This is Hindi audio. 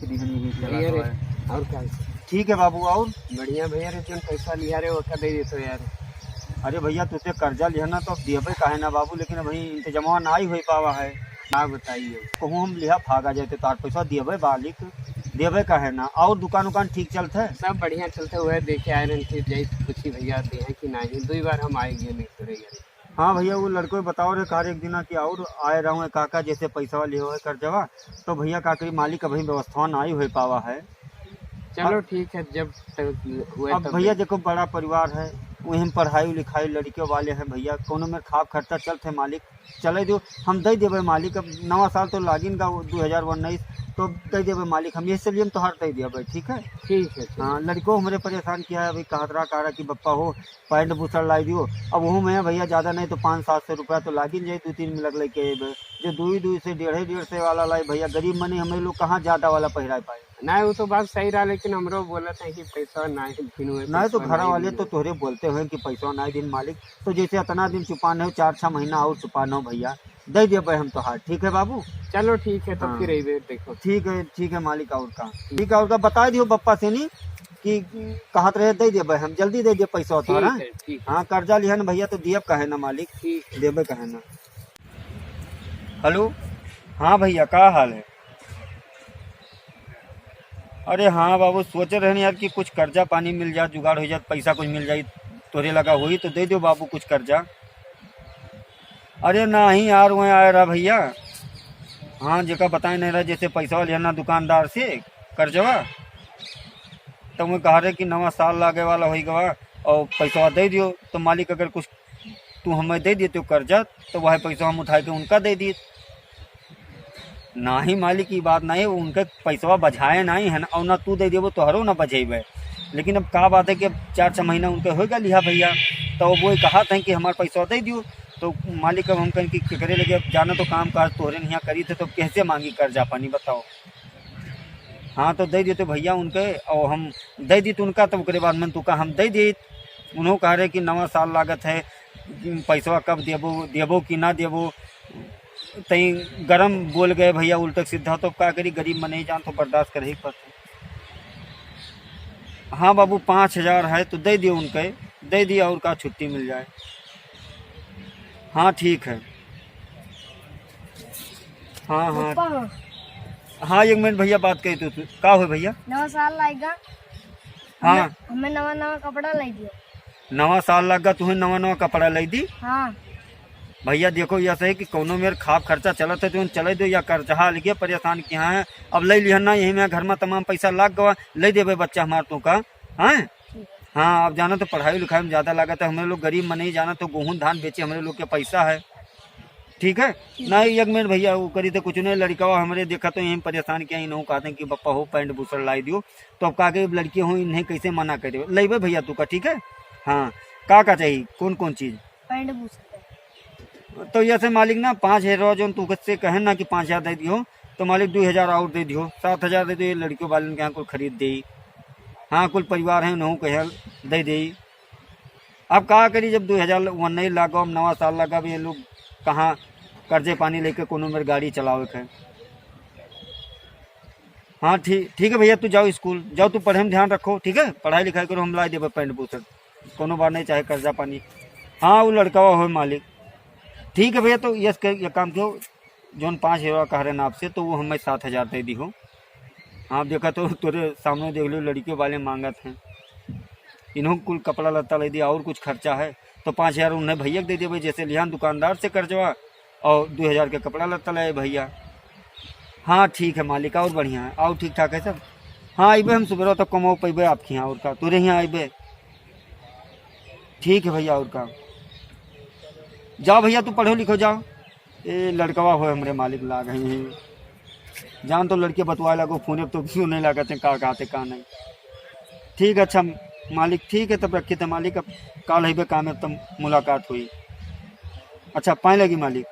भैया रे, और क्या ठीक है बाबू। और बढ़िया भैया रे, तुम पैसा लिया रे वो दे दे तो यार। अरे भैया तुझसे कर्जा लिया ना तो अब दियबे काहे ना बाबू, लेकिन अभी इंतजामवा ना ही हो पावा है। ना बताइए। कहूँ हम लिहा भागा जाते तार पैसा दियबे मालिक, देबे काहे ना। और दुकान उकान ठीक चलते है? सब बढ़िया चलते हुए देखे आए रहे थे, जय पूछी भैया दे हैं कि नहीं, 2 बार हम आए गए नहीं करे यार। हाँ भैया वो लड़को बताओ रे कार एक दिन की और आए रहा हूँ काका जैसे पैसा लिए हुए कर्जवा, तो भैया काकरी मालिक अभी व्यवस्था ना ही हो पावा है। चलो ठीक है, जब तक हुए अब तब भैया देखो बड़ा परिवार है, वहीं पढ़ाई लिखाई लड़कियों वाले हैं भैया, कोनो में खाप खर्चा चलते मालिक चले दो, हम दे देवे मालिक। अब नवा साल तो लागिन का 2019, तो दे देवे मालिक हम, इससे लिए हम तो हर दे देवे। ठीक है ठीक है। हाँ, लड़को हमारे परेशान किया है अभी, कहतरा कह रहा कि बप्पा हो पैंट बूसर लाई दियो। अब वो मैं भैया ज़्यादा नहीं तो 500-700 रुपया तो लागिन जाए, 2-3 मिलक लेके अबे। जो 2 से 1.5 वाला लाई भैया, गरीब मनी हमें लोग कहाँ ज़्यादा वाला पहिरा पाए। नहीं वो तो बात सही रहा, लेकिन हमरो बोला था कि पैसा नहीं नहीं तो घर वाले तो तोहरे बोलते हुए कि पैसा नहीं दिन मालिक, तो जैसे इतना दिन छुपाने हो 4-6 महीना और छुपाना हो भैया, दे दे भाई हम तो हार। ठीक है बाबू, चलो ठीक है, तब हाँ। फिर देखो। ठीक है मालिक। और का ठीक है, और का बता दियो बप्पा से नहीं कि कहत रहे दे दे भाई हम, जल्दी दे दे पैसा तोहरा। ठीक हाँ कर्जा लिया ना भैया तो दियब कहे ना मालिक, ठीक। देबे कहे ना। हेलो, हाँ भैया का हाल है? अरे हाँ बाबू, सोचे रहे यार कि कुछ कर्जा पानी मिल जाए, जुगाड़ हो जाए, पैसा कुछ मिल जाए तोरे लगा हुई तो दे दो बाबू कुछ कर्जा। अरे नहीं यार वहीं आया रहा भैया, हाँ जेका बताए नहीं रहा जैसे पैसा लिया ना दुकानदार से कर्जवा, तो मैं कह रहे कि नवा साल लागे वाला हो गवा और पैसा दे दियो, तो मालिक अगर कुछ तू हमें दे दिए तो कर्जा, तो वह पैसा हम उठा के उनका दे दिए। ना ही मालिक की बात नहीं, उनके पैसा बझाए नहीं है ना, और ना तू दे दिए तो हरो ना बझेबे। लेकिन अब का बात है कि अब 4-6 महीना उनके हो गया लिहा भैया, तो वो कहा था कि हमारे पैसा दे दियो, तो मालिक अब हम कहीं कि करे लगे, अब जाना तो काम काज तोहरे नहीं करी थे तो कैसे मांगी कर्जा पानी बताओ। हाँ तो दे दिए तो भैया उनके, और हम दे दी तो उनका, तो उसके बाद में तुका हम दे दी। उन्होंने कह रहे कि नवा साल लागत है, पैसा कब देबो देबो कि ना देबो, तई गरम बोल गए भैया उल्टा सीधा, तो क्या करी गरीब में नहीं जान तो बर्दाश्त कर ही पड़ते। हाँ बाबू 5,000 है तो दे दिए उनके, दे दिया और का छुट्टी मिल जाए। हाँ ठीक है। हाँ हाँ हाँ, 1 मिनट भैया बात कही तो का हो भैया? नवा साल लाएगा, हाँ हमें नवा नवा कपड़ा लाई दियो। नवा साल लगा तुम्हें नवा नवा कपड़ा लाई दी? हाँ भैया देखो यह सही कि कोनो मेरे खाप खर्चा चलत है तो चले दो, या कर्जा लिखे परेशान किया है, अब ले लिया ना, यही में घर में तमाम पैसा लाग गवा, ले देवे बच्चा हमार तो का। हाँ हाँ, अब जाना तो पढ़ाई लिखाई में ज़्यादा लागत है, हमारे लोग गरीब में नहीं जाना, तो गेहूँ धान बेचे हमारे लोग के पैसा है। ठीक है नहीं 1 मिनट भैया, वो करी तो कुछ नहीं, लड़का हमारे देखा तो यहीं परेशान किया, इन्हों कहते हैं कि बप्पा हो पैंट बूसर लाई दियो, तो अब का के लड़की हो इन्हें कैसे मना करे, लेबे भैया तू का। ठीक है हाँ, का चाहिए कौन कौन चीज़? पैंट बूसर तो ऐसे मालिक ना 5,000 जो तू से कहे ना कि 5,000 दे दियो, तो मालिक 2,000 और दे दियो, 7,000 दे दियो, लड़कियों वाले के यहाँ कुल खरीद दे। हाँ कुल परिवार है उन्होंने कहे दे दे। अब कहा करी जब 2001 नहीं लगा, नवा साल लगा, ये लोग कहाँ कर्जे पानी लेके कोनो मेरे गाड़ी चलावे के। हाँ ठीक है भैया, तू जाओ स्कूल जाओ, तू पढ़े में ध्यान रखो, ठीक है पढ़ाई लिखाई करो, हम ला देवे पैंट बूसर कोनो बार नहीं चाहे कर्जा पानी। हाँ वो लड़का हो मालिक। ठीक है भैया, तो ये काम क्यों जोन 5,000 कह रहे हैं आपसे, तो वो हमें 7,000 दे दी हो। हाँ देखा तो तेरे सामने देख लो लड़कियों वाले मांगत हैं, इन्हों कुल कपड़ा लत्ता ले दिया और कुछ खर्चा है, तो 5,000 उन्हें भैया दे दिया भाई, जैसे लिया दुकानदार से कर्जवा, और 2,000 के कपड़ा लत्ता लाए भैया। हाँ ठीक है मालिक, और बढ़िया है, और ठीक ठाक है सब। हाँ अबे हम सुबह तक कमाओ पैबे आपके यहाँ, और का तुरे यहाँ अबे। ठीक है भैया, और का जाओ भैया तू पढ़ो लिखो जाओ। ये लड़कवा हो हमारे मालिक ला गए हैं, जान तो लड़के बतवा लगो फोने तो सुने लगाते का कहते का नहीं। ठीक है अच्छा मालिक, ठीक है तब रखे थे मालिक, अब काल है काम है तब मुलाकात हुई। अच्छा पाए लगी मालिक।